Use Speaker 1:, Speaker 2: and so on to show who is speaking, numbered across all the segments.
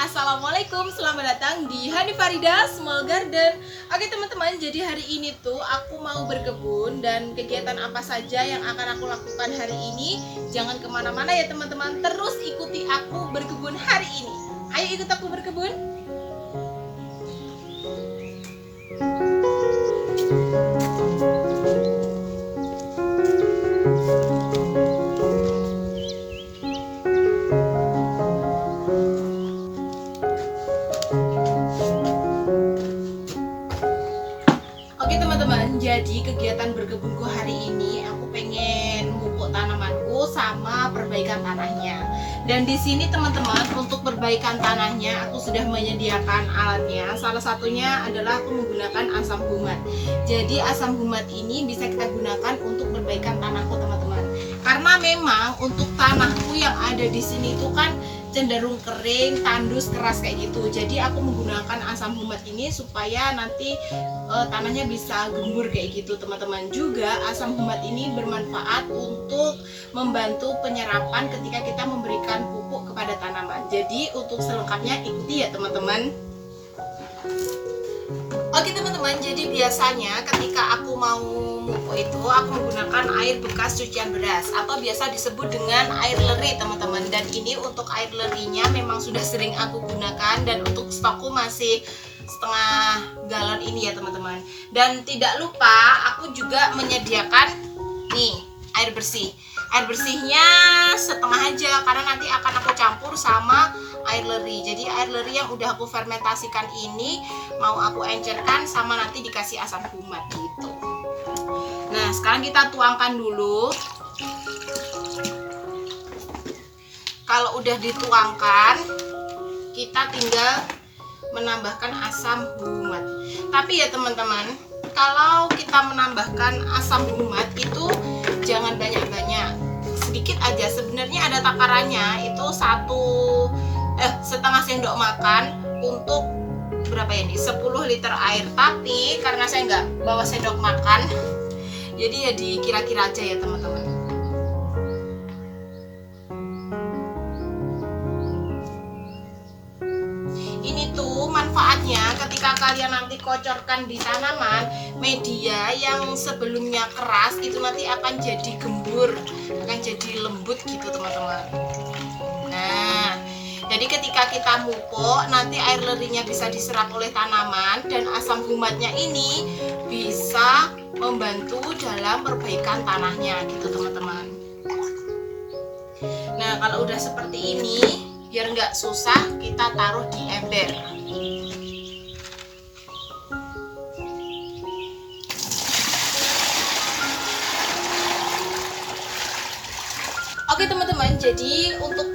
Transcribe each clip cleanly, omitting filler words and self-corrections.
Speaker 1: Assalamualaikum, selamat datang di Hani Farida Small Garden. Oke teman-teman, jadi hari ini tuh aku mau berkebun. Dan kegiatan apa saja yang akan aku lakukan hari ini, jangan kemana-mana ya teman-teman. Terus ikuti aku berkebun hari ini. Ayo ikut aku berkebun. Jadi kegiatan berkebunku hari ini aku pengen memupuk tanamanku sama perbaikan tanahnya. Dan di sini teman-teman, untuk perbaikan tanahnya aku sudah menyediakan alatnya. Salah satunya adalah aku menggunakan asam humat. Jadi asam humat ini bisa kita gunakan untuk perbaikan tanahku teman-teman. Karena memang untuk tanahku yang ada di sini itu kan cenderung kering, tandus, keras kayak gitu. Jadi aku menggunakan asam humat ini supaya nanti tanahnya bisa gembur kayak gitu teman-teman. Juga asam humat ini bermanfaat untuk membantu penyerapan ketika kita memberikan pupuk kepada tanaman. Jadi untuk selengkapnya ikuti ya teman-teman. Oke teman-teman, jadi biasanya ketika aku mau pupuk itu aku menggunakan air bekas cucian beras atau biasa disebut dengan air leri teman-teman. Dan ini untuk air lerinya memang sudah sering aku gunakan, dan untuk stokku masih setengah galon ini ya teman-teman. Dan tidak lupa aku juga menyediakan nih air bersih. Air bersihnya setengah aja karena nanti akan aku campur sama air leri. Jadi air leri yang udah aku fermentasikan ini mau aku encerkan sama nanti dikasih asam humat gitu. Nah sekarang kita tuangkan dulu. Kalau udah dituangkan, kita tinggal menambahkan asam humat. Tapi ya teman-teman, kalau kita menambahkan asam humat itu jangan banyak-banyak, sedikit aja. Sebenarnya ada takarannya, itu setengah sendok makan untuk berapa ya ini, 10 liter air. Tapi karena saya nggak bawa sendok makan, jadi ya dikira-kira aja ya teman-teman. Ini tuh manfaatnya ketika kalian nanti kocorkan di tanaman, media yang sebelumnya keras itu nanti akan jadi gembur, akan jadi lembut gitu teman-teman. Nah, jadi ketika kita mupuk, nanti air lerinya bisa diserap oleh tanaman, dan asam humatnya ini bisa membantu dalam perbaikan tanahnya gitu teman-teman. Nah, kalau udah seperti ini, biar nggak susah, kita taruh di ember. Oke teman-teman, jadi untuk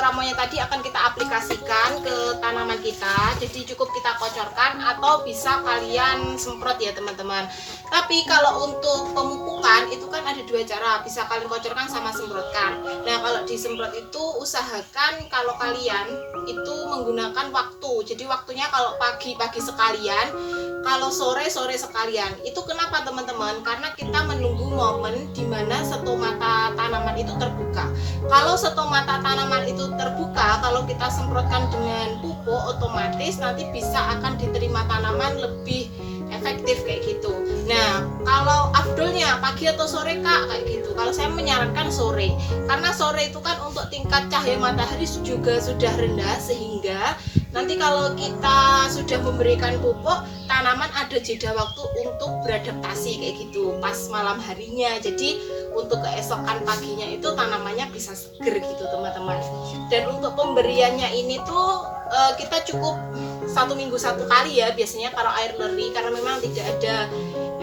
Speaker 1: ramuannya tadi akan kita aplikasikan ke tanaman kita. Jadi cukup kita kocorkan atau bisa kalian semprot ya teman-teman. Tapi kalau untuk pemupukan itu kan ada dua cara, bisa kalian kocorkan sama semprotkan. Nah kalau disemprot itu usahakan kalau kalian itu menggunakan waktu. Jadi waktunya kalau pagi-pagi sekalian, kalau sore-sore sekalian. Itu kenapa teman-teman? Karena kita menunggu momen dimana stomata tanaman itu terbuka. Kalau stomata tanaman itu terbuka, kalau kita semprotkan dengan pupuk, otomatis nanti bisa akan diterima tanaman lebih efektif kayak gitu. Nah, kalau afdolnya pagi atau sore kak kayak gitu. Kalau saya menyarankan sore, karena sore itu kan untuk tingkat cahaya matahari juga sudah rendah, sehingga nanti kalau kita sudah memberikan pupuk, tanaman ada jeda waktu untuk beradaptasi kayak gitu pas malam harinya. Jadi untuk keesokan paginya itu tanamannya bisa seger gitu teman-teman. Dan untuk pemberiannya ini tuh kita cukup 1 minggu 1 kali ya biasanya kalau air leri, karena memang tidak ada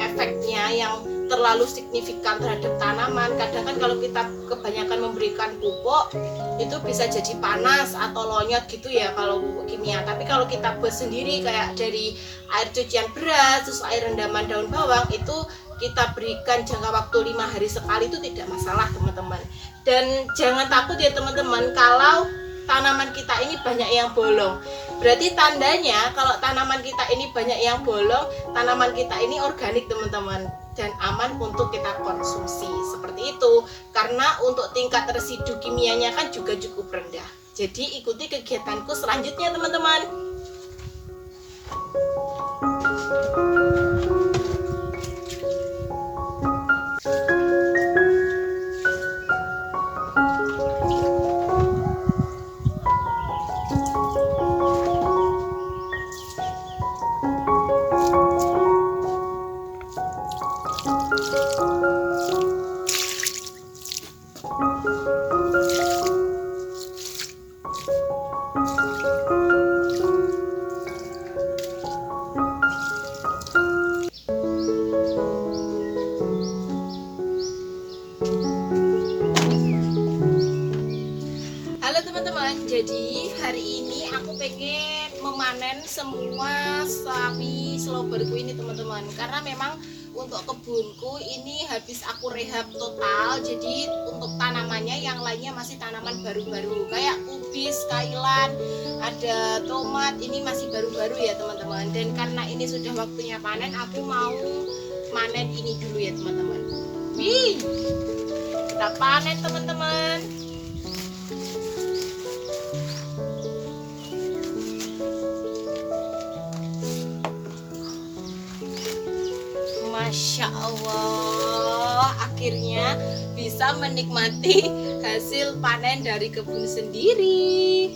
Speaker 1: efek efeknya yang terlalu signifikan terhadap tanaman. Kadang kan kalau kita kebanyakan memberikan pupuk itu bisa jadi panas atau lonyot gitu ya kalau pupuk kimia. Tapi kalau kita buat sendiri kayak dari air cucian beras, terus air rendaman daun bawang, itu kita berikan jangka waktu 5 hari sekali, itu tidak masalah teman-teman. Dan jangan takut ya teman-teman kalau tanaman kita ini banyak yang bolong. Berarti tandanya kalau tanaman kita ini banyak yang bolong, tanaman kita ini organik teman-teman, dan aman untuk kita konsumsi. Seperti itu. Karena untuk tingkat residu kimianya kan juga cukup rendah. Jadi ikuti kegiatanku selanjutnya teman-teman. Jadi hari ini aku pengen memanen semua sawi sloberku ini teman-teman, karena memang untuk kebunku ini habis aku rehab total. Jadi untuk tanamannya yang lainnya masih tanaman baru-baru kayak kubis, kailan, ada tomat, ini masih baru-baru ya teman-teman. Dan karena ini sudah waktunya panen, aku mau manen ini dulu ya teman-teman. Wih, kita panen teman-teman. Masya Allah, akhirnya bisa menikmati hasil panen dari kebun sendiri.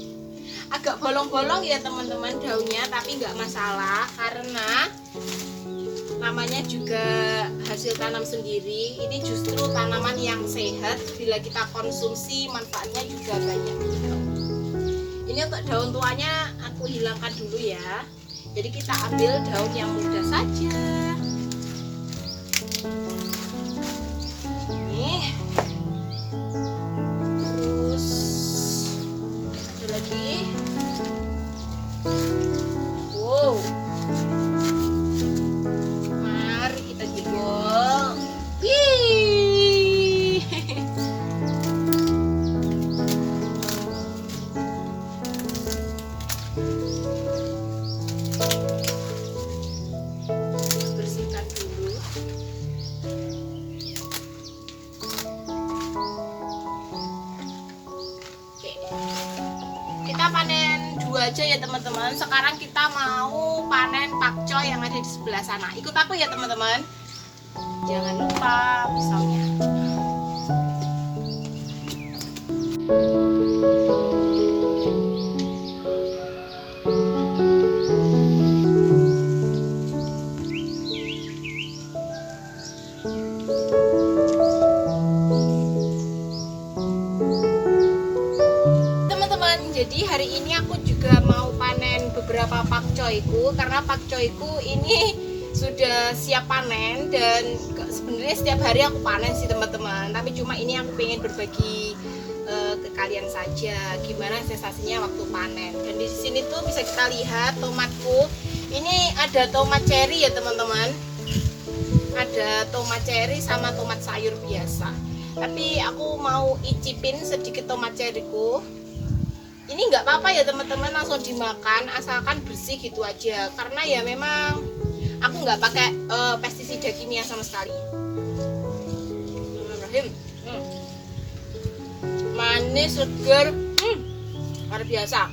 Speaker 1: Agak bolong-bolong ya teman-teman daunnya, tapi nggak masalah karena namanya juga hasil tanam sendiri. Ini justru tanaman yang sehat, bila kita konsumsi manfaatnya juga banyak. Ini untuk daun tuanya aku hilangkan dulu ya. Jadi kita ambil daun yang muda saja. Kita panen dua aja ya teman-teman. Sekarang kita mau panen pakcoy yang ada di sebelah sana. Ikut aku ya teman-teman. Jangan lupa pisaunya. Jadi hari ini aku juga mau panen beberapa pakcoyku, karena pakcoyku ini sudah siap panen. Dan sebenarnya setiap hari aku panen sih teman-teman, tapi cuma ini aku pengen berbagi ke kalian saja gimana sensasinya waktu panen. Dan di sini tuh bisa kita lihat tomatku. Ini ada tomat cherry ya teman-teman, ada tomat cherry sama tomat sayur biasa. Tapi aku mau icipin sedikit tomat cherryku. Ini nggak apa-apa ya teman-teman, langsung dimakan asalkan bersih gitu aja, karena ya memang aku nggak pakai pestisida kimia sama sekali. Manis, segar, luar biasa.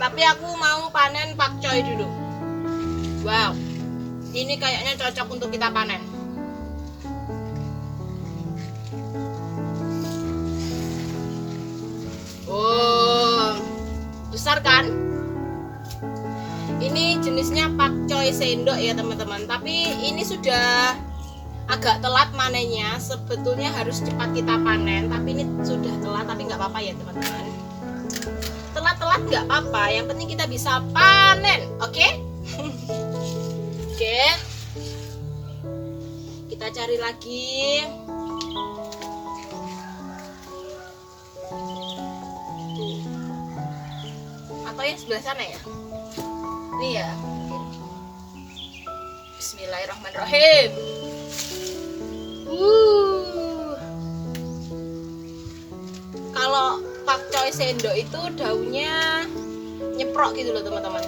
Speaker 1: Tapi aku mau panen pakcoy dulu. Wow, ini kayaknya cocok untuk kita panen. Besar kan? Ini jenisnya pakcoy sendok ya teman-teman. Tapi ini sudah agak telat manennya. Sebetulnya harus cepat kita panen, tapi ini sudah telat. Tapi nggak apa-apa ya teman-teman. Telat-telat nggak apa-apa. Yang penting kita bisa panen, oke? Oke. cari lagi. Atau yang sebelah sana ya? Ini ya. Bismillahirrahmanirrahim. Kalau pakcoy sendok itu daunnya nyeprok gitu loh teman-teman.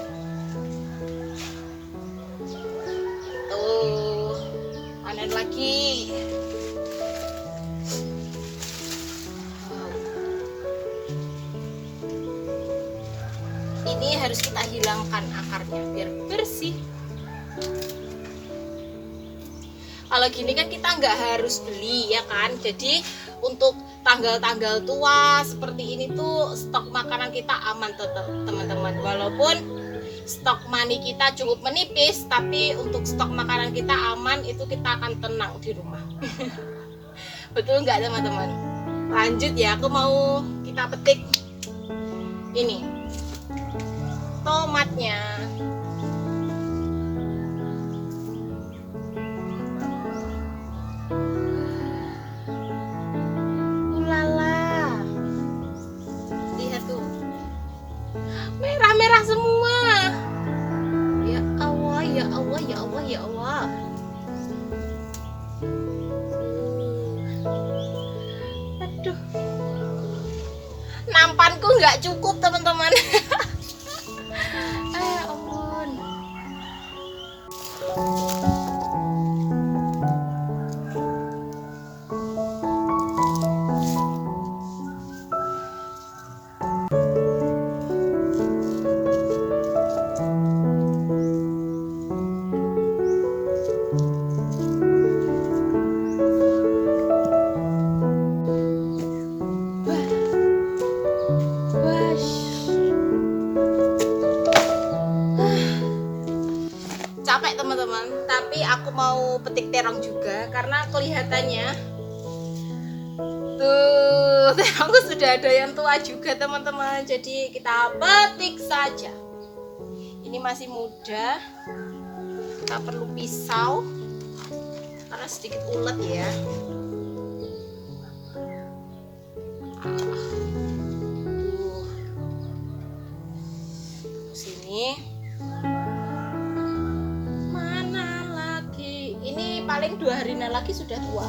Speaker 1: Tuh, panen lagi. Ini harus kita hilangkan akarnya biar bersih. Kalau gini kan kita nggak harus beli ya kan. Jadi untuk tanggal-tanggal tua seperti ini tuh stok makanan kita aman tetap teman-teman. Walaupun stok money kita cukup menipis, tapi untuk stok makanan kita aman, itu kita akan tenang di rumah. Betul nggak teman-teman? Lanjut ya, aku mau kita petik ini tomatnya. Merah-merah semua. Ya Allah, ya Allah, ya Allah, ya Allah. Aduh. Nampanku nggak cukup, teman-teman. Ampun. Capek teman-teman, tapi aku mau petik terong juga karena kelihatannya tuh terongku sudah ada yang tua juga teman-teman. Jadi kita petik saja. Ini masih muda, kita perlu pisau karena sedikit ulet ya. Sini. Paling 2 hari lagi sudah tua.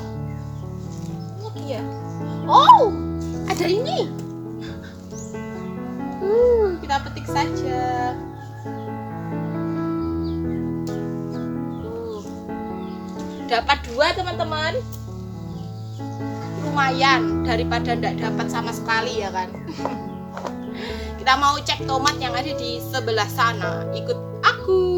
Speaker 1: Lagi ya. Oh, ada ini. Kita petik saja. Dapat 2 teman-teman. Lumayan daripada tidak dapat sama sekali ya kan. Kita mau cek tomat yang ada di sebelah sana. Ikut aku.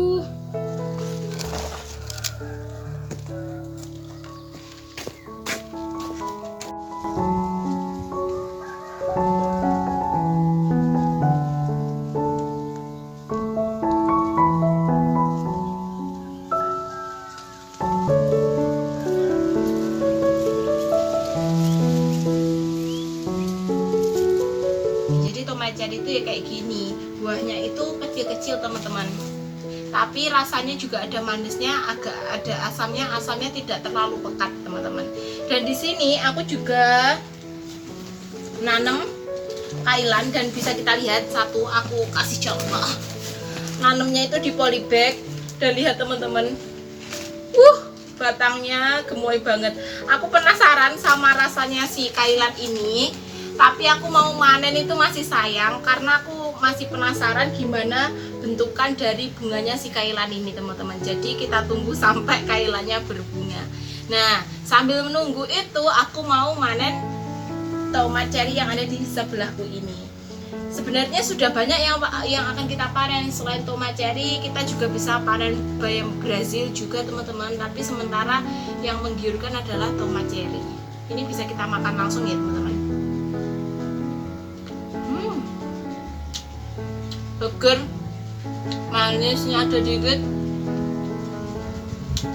Speaker 1: Jadi itu ya kayak gini, buahnya itu kecil-kecil teman-teman, tapi rasanya juga ada manisnya, agak ada asamnya tidak terlalu pekat teman-teman. Dan di sini aku juga nanam kailan dan bisa kita lihat satu, aku kasih contoh nanamnya itu di polybag dan lihat teman-teman, batangnya gemoy banget. Aku penasaran sama rasanya si kailan ini, tapi aku mau manen itu masih sayang karena aku masih penasaran gimana bentukan dari bunganya si kailan ini teman-teman. Jadi kita tunggu sampai kailannya berbunga. Nah, sambil menunggu itu aku mau manen tomat cherry yang ada di sebelahku ini. Sebenarnya sudah banyak yang akan kita panen. Selain tomat cherry, kita juga bisa panen bayam Brazil juga teman-teman. Tapi sementara yang menggiurkan adalah tomat cherry. Ini bisa kita makan langsung ya teman-teman. Seger, manisnya ada dikit,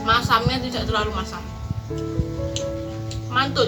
Speaker 1: masamnya tidak terlalu masam, mantul.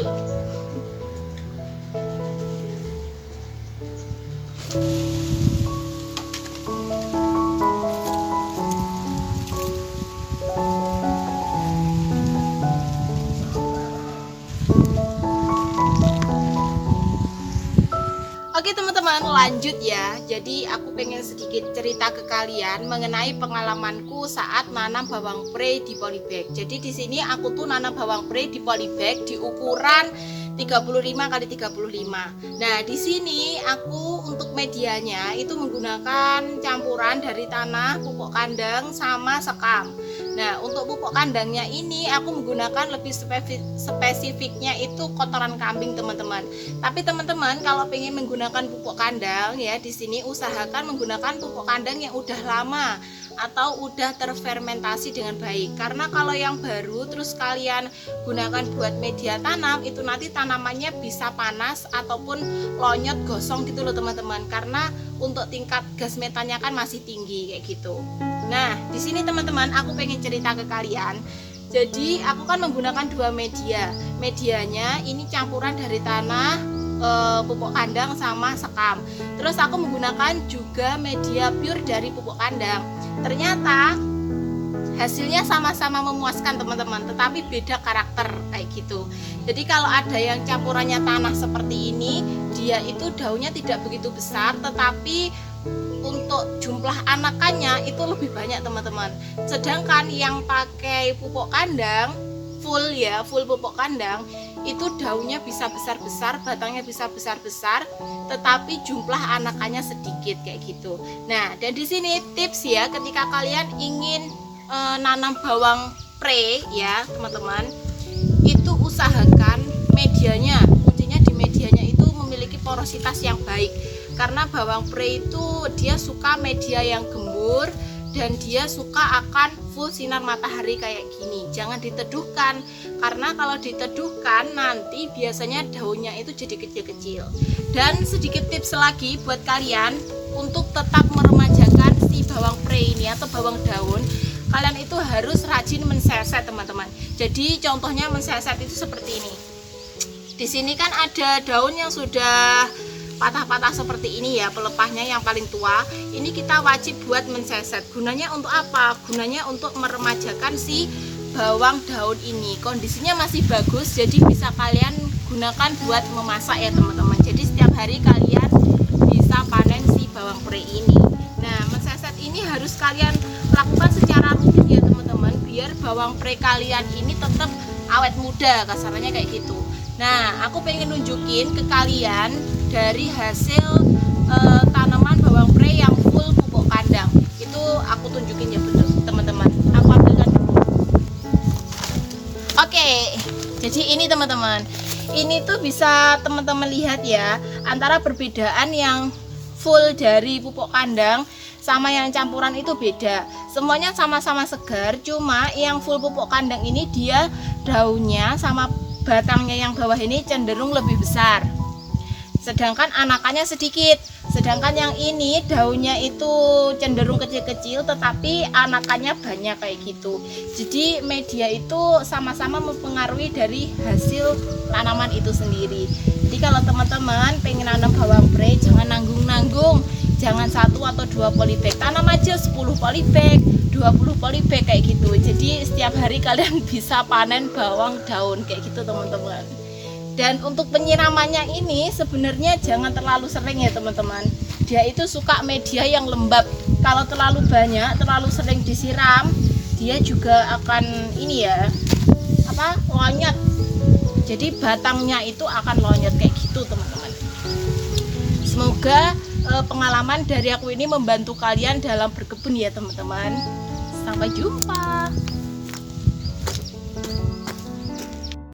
Speaker 1: teman-teman lanjut ya. Jadi aku pengen sedikit cerita ke kalian mengenai pengalamanku saat nanam bawang pre di polybag. Jadi di sini aku tuh nanam bawang pre di polybag di ukuran 35 kali 35. Nah, di sini aku untuk medianya itu menggunakan campuran dari tanah, pupuk kandang sama sekam. Nah, untuk pupuk kandangnya ini aku menggunakan lebih spesifiknya itu kotoran kambing, teman-teman. Tapi teman-teman kalau pengen menggunakan pupuk kandang ya, di sini usahakan menggunakan pupuk kandang yang udah lama atau udah terfermentasi dengan baik. Karena kalau yang baru terus kalian gunakan buat media tanam, itu nanti tanamannya bisa panas ataupun lonyot gosong gitu loh teman-teman. Karena untuk tingkat gas metannya kan masih tinggi kayak gitu. Nah, di sini teman-teman aku pengen cerita ke kalian. Jadi aku kan menggunakan dua media. Medianya ini campuran dari tanah, pupuk kandang sama sekam. Terus aku menggunakan juga media pure dari pupuk kandang. Ternyata hasilnya sama-sama memuaskan teman-teman, tetapi beda karakter kayak gitu. Jadi kalau ada yang campurannya tanah seperti ini, dia itu daunnya tidak begitu besar, tetapi untuk jumlah anakannya itu lebih banyak teman-teman. Sedangkan yang pakai pupuk kandang full pupuk kandang, itu daunnya bisa besar-besar, batangnya bisa besar-besar, tetapi jumlah anakannya sedikit kayak gitu. Nah, dan di sini tips ya, ketika kalian ingin nanam bawang pre ya teman-teman, itu usahakan medianya, kuncinya di medianya itu memiliki porositas yang baik. Karena bawang pre itu dia suka media yang gembur dan dia suka akan full sinar matahari kayak gini. Jangan diteduhkan, karena kalau diteduhkan nanti biasanya daunnya itu jadi kecil-kecil. Dan sedikit tips lagi buat kalian untuk tetap meremajakan si bawang pre ini atau bawang daun, kalian itu harus rajin menseset teman-teman. Jadi contohnya menseset itu seperti ini. Di sini kan ada daun yang sudah patah-patah seperti ini ya, pelepahnya yang paling tua. Ini kita wajib buat menseset. Gunanya untuk apa? Gunanya untuk meremajakan si bawang daun ini. Kondisinya masih bagus, jadi bisa kalian gunakan buat memasak ya teman-teman. Jadi setiap hari kalian bisa panen si bawang pre ini. Nah, menseset ini harus kalian lakukan secara rutin ya teman-teman, biar bawang pre kalian ini tetap awet muda, kasarnya kayak gitu. Nah, aku pengen nunjukin ke kalian dari hasil tanaman bawang pre yang full pupuk kandang. Itu aku tunjukin ya bener teman-teman. Aku ambilkan dulu. Oke, jadi ini teman-teman, ini tuh bisa teman-teman lihat ya, antara perbedaan yang full dari pupuk kandang sama yang campuran itu beda. Semuanya sama-sama segar, cuma yang full pupuk kandang ini dia daunnya sama batangnya yang bawah ini cenderung lebih besar, sedangkan anakannya sedikit. Sedangkan yang ini daunnya itu cenderung kecil-kecil, tetapi anakannya banyak kayak gitu. Jadi media itu sama-sama mempengaruhi dari hasil tanaman itu sendiri. Jadi kalau teman-teman pengen nanam bawang pre, jangan nanggung-nanggung, jangan 1 atau 2 polybag, tanam aja 10 polybag, 20 polybag kayak gitu. Jadi setiap hari kalian bisa panen bawang daun kayak gitu teman-teman. Dan untuk penyiramannya ini sebenarnya jangan terlalu sering ya teman-teman. Dia itu suka media yang lembab. Kalau terlalu banyak, terlalu sering disiram, dia juga akan ini ya, lonyot. Jadi batangnya itu akan lonyot kayak gitu teman-teman. Semoga pengalaman dari aku ini membantu kalian dalam berkebun ya teman-teman. Sampai jumpa.